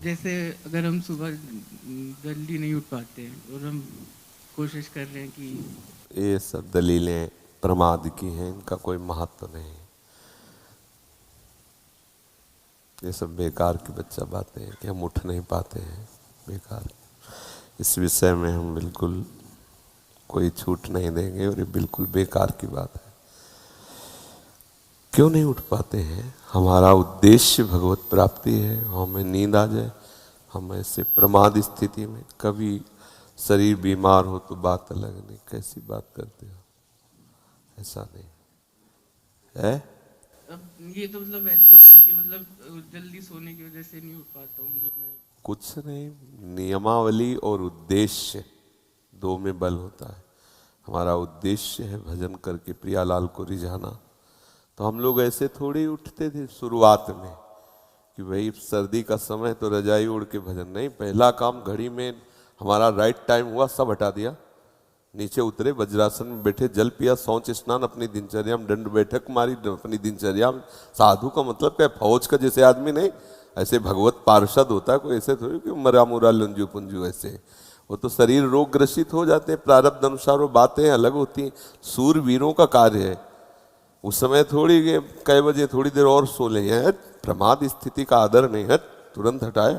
जैसे अगर हम सुबह जल्दी नहीं उठ पाते हैं और हम कोशिश कर रहे हैं कि ये सब दलीलें प्रमाद की हैं, इनका कोई महत्व नहीं। ये सब बेकार की बच्चा बातें हैं कि हम उठ नहीं पाते हैं, बेकार। इस विषय में हम बिल्कुल कोई छूट नहीं देंगे और ये बिल्कुल बेकार की बात है। क्यों नहीं उठ पाते हैं? हमारा उद्देश्य भगवत प्राप्ति है, हमें नींद आ जाए, हम ऐसे प्रमाद स्थिति में, कभी शरीर बीमार हो तो बात अलग, नहीं कैसी बात करते हो, ऐसा नहीं है। अब ये तो मतलब ऐसा होगा कि मतलब जल्दी सोने की वजह से नहीं उठ पाता हूँ जब मैं। कुछ नहीं, नियमावली और उद्देश्य दो में बल होता है। हमारा उद्देश्य है भजन करके प्रियालाल को रिझाना, तो हम लोग ऐसे थोड़ी ही उठते थे शुरुआत में कि भाई सर्दी का समय तो रजाई ओढ़ के भजन। नहीं, पहला काम घड़ी में हमारा राइट टाइम हुआ, सब हटा दिया, नीचे उतरे, वज्रासन में बैठे, जल पिया, शौच स्नान, अपनी दिनचर्या में दंड बैठक मारी, अपनी दिनचर्या में। साधु का मतलब क्या, फौज का जैसे आदमी नहीं, ऐसे भगवत पार्षद होता है कोई, ऐसे थोड़ी कि मरा मुरा लंजू पुंजू ऐसे। वो तो शरीर रोग ग्रसित हो जाते हैं, प्रारब्ध अनुसार वो बातें अलग होती हैं। सूरवीरों का कार्य है उस समय थोड़ी कई बजे थोड़ी देर और सो लें, है प्रमाद स्थिति का आदर नहीं है, तुरंत हटाए,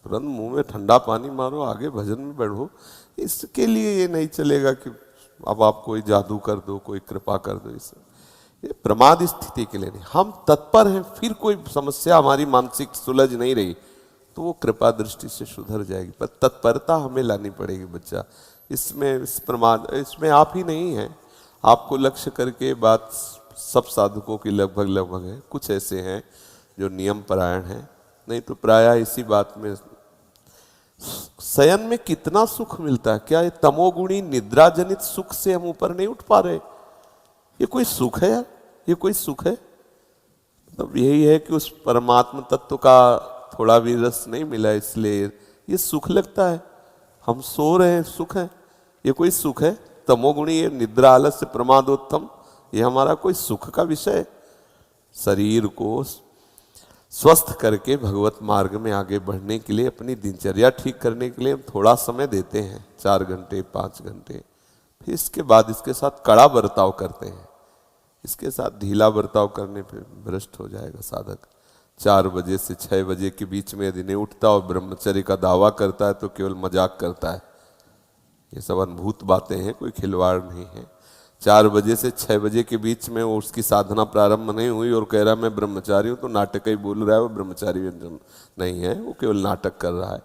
तुरंत मुंह में ठंडा पानी मारो, आगे भजन में बढ़ो। इसके लिए ये नहीं चलेगा कि अब आप कोई जादू कर दो, कोई कृपा कर दो, इस ये प्रमाद स्थिति के लिए नहीं। हम तत्पर हैं, फिर कोई समस्या हमारी मानसिक सुलझ नहीं रही तो वो कृपा दृष्टि से सुधर जाएगी, पर तत्परता हमें लानी पड़ेगी बच्चा। इसमें इस प्रमाद इसमें आप ही नहीं है, आपको लक्ष्य करके बात सब साधकों की लगभग है। कुछ ऐसे हैं जो नियम परायण हैं, नहीं तो प्रायः इसी बात में। शयन में कितना सुख मिलता है, क्या ये तमोगुणी निद्रा जनित सुख से हम ऊपर नहीं उठ पा रहे? ये कोई सुख है यार? ये कोई सुख है? मतलब यही है कि उस परमात्मा तत्व का थोड़ा भी रस नहीं मिला, इसलिए ये सुख लगता है। हम सो रहे हैं, सुख है? ये कोई सुख है? तमोगुणी ये निद्रा आलस्य प्रमादोत्तम, ये हमारा कोई सुख का विषय? शरीर को स्वस्थ करके भगवत मार्ग में आगे बढ़ने के लिए, अपनी दिनचर्या ठीक करने के लिए हम थोड़ा समय देते हैं, 4 घंटे 5 घंटे, फिर इसके बाद इसके साथ कड़ा बर्ताव करते हैं। इसके साथ ढीला बर्ताव करने पे भ्रष्ट हो जाएगा साधक। 4 बजे से 6 बजे के बीच में यदि नहीं उठता और ब्रह्मचर्य का दावा करता है तो केवल मजाक करता है। ये सब अनुभूत बातें हैं, कोई खिलवाड़ नहीं है। 4 बजे से 6 बजे के बीच में वो उसकी साधना प्रारंभ नहीं हुई और कह रहा मैं ब्रह्मचारी हूँ, तो नाटक ही बोल रहा है, वो ब्रह्मचारी नहीं है, वो केवल नाटक कर रहा है।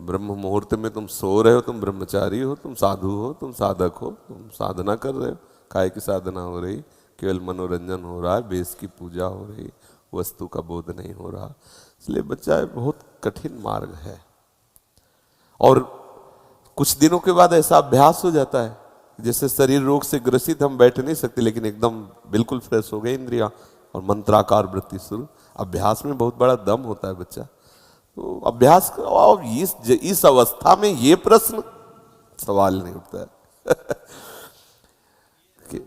ब्रह्म मुहूर्त में तुम सो रहे हो, तुम ब्रह्मचारी हो, तुम साधु हो, तुम साधक हो, तुम साधना कर रहे हो। काय की साधना हो रही? केवल मनोरंजन हो रहा है, बेस की पूजा हो रही, वस्तु का बोध नहीं हो रहा। इसलिए बच्चा बहुत कठिन मार्ग है। और कुछ दिनों के बाद ऐसा अभ्यास हो जाता है जैसे शरीर रोग से ग्रसित हम बैठ नहीं सकते, लेकिन एकदम बिल्कुल फ्रेश हो गए इंद्रियां और मंत्राकार वृत्ति शुरू। अभ्यास में बहुत बड़ा दम होता है बच्चा, तो अभ्यास करो। और इस अवस्था में ये प्रश्न सवाल नहीं उठता है कि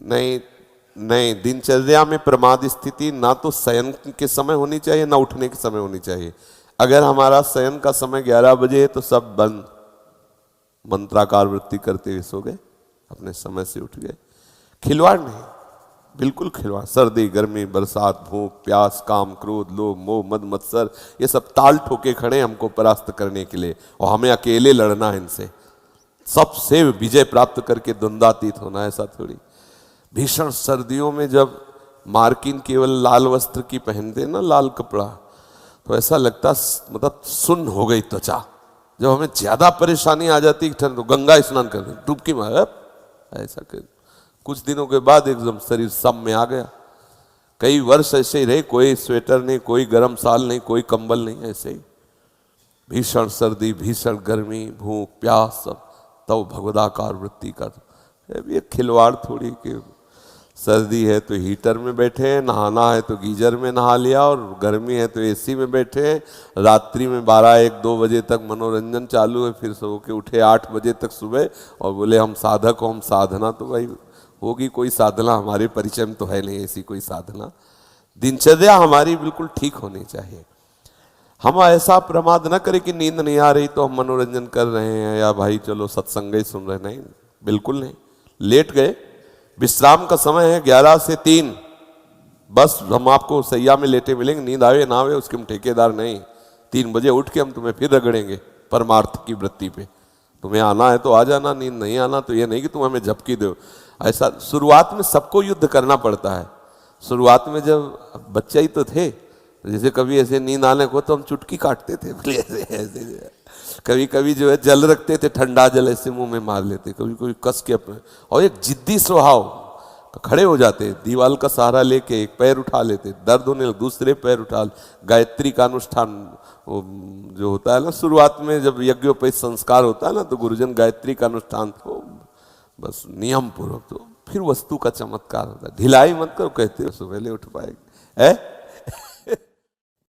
नहीं नहीं, दिनचर्या में प्रमाद स्थिति ना तो शयन के समय होनी चाहिए ना उठने के समय होनी चाहिए। अगर हमारा शयन का समय 11 बजे है तो सब बंद, मंत्राकार वृत्ति करते हुए सो गए, अपने समय से उठ गए। खिलवाड़ नहीं, बिल्कुल खिलवाड़। सर्दी गर्मी बरसात भूख प्यास काम क्रोध लोभ मोह मद मत्सर, ये सब ताल ठोके खड़े हमको परास्त करने के लिए, और हमें अकेले लड़ना है इनसे, सबसे विजय प्राप्त करके द्वंद्वातीत होना, ऐसा थोड़ी। भीषण सर्दियों में जब मार्किन केवल लाल वस्त्र की पहनते ना, लाल कपड़ा, तो ऐसा लगता मतलब सुन्न हो गई त्वचा। जब हमें ज्यादा परेशानी आ जाती है ठंड, तो गंगा स्नान कर दे, डुबकी मार, ऐसा कर। कुछ दिनों के बाद एकदम शरीर सम में आ गया। कई वर्ष ऐसे ही रहे, कोई स्वेटर नहीं, कोई गर्म साल नहीं, कोई कंबल नहीं, ऐसे ही भीषण सर्दी भीषण गर्मी भूख प्यास सब, तब भगवदाकार वृत्ति का। ये खिलवाड़ थोड़ी कि सर्दी है तो हीटर में बैठे हैं, नहाना है तो गीजर में नहा लिया, और गर्मी है तो एसी में बैठे हैं, रात्रि में 12-1-2 बजे तक मनोरंजन चालू है, फिर सो के उठे 8 बजे तक सुबह और बोले हम साधक हो, हम साधना। तो भाई होगी कोई साधना, हमारे परिचय में तो है नहीं ऐसी कोई साधना। दिनचर्या हमारी बिल्कुल ठीक होनी चाहिए। हम ऐसा प्रमाद न करें कि नींद नहीं आ रही तो हम मनोरंजन कर रहे हैं या भाई चलो सत्संग ही सुन रहे, नहीं, बिल्कुल नहीं। लेट गए, विश्राम का समय है 11 से 3, बस हम आपको सैया में लेटे मिलेंगे, नींद आवे ना आवे उसके हम ठेकेदार नहीं। 3 बजे उठ के हम तुम्हें फिर रगड़ेंगे परमार्थ की वृत्ति पे। तुम्हें आना है तो आ जाना, नींद नहीं आना तो ये नहीं कि तुम हमें झपकी दो। ऐसा शुरुआत में सबको युद्ध करना पड़ता है। शुरुआत में जब बच्चे ही तो थे, जैसे कभी ऐसे नींद आने को तो हम चुटकी काटते थे, ऐसे कभी कभी जो है जल रखते थे, ठंडा जल ऐसे मुंह में मार लेते, कभी कभी कस के अपने, और एक जिद्दी स्वभाव, खड़े हो जाते, दीवाल का सहारा लेके एक पैर उठा लेते, दर्द होने लगे दूसरे पैर उठा, गायत्री का अनुष्ठान जो होता है ना शुरुआत में जब यज्ञोपवीत संस्कार होता है ना, तो गुरुजन गायत्री का अनुष्ठान तो बस नियम पूर्वक, तो फिर वस्तु का चमत्कार होता है। ढिलाई मत करो, कहते हो सुबह ले उठ पाएगी है।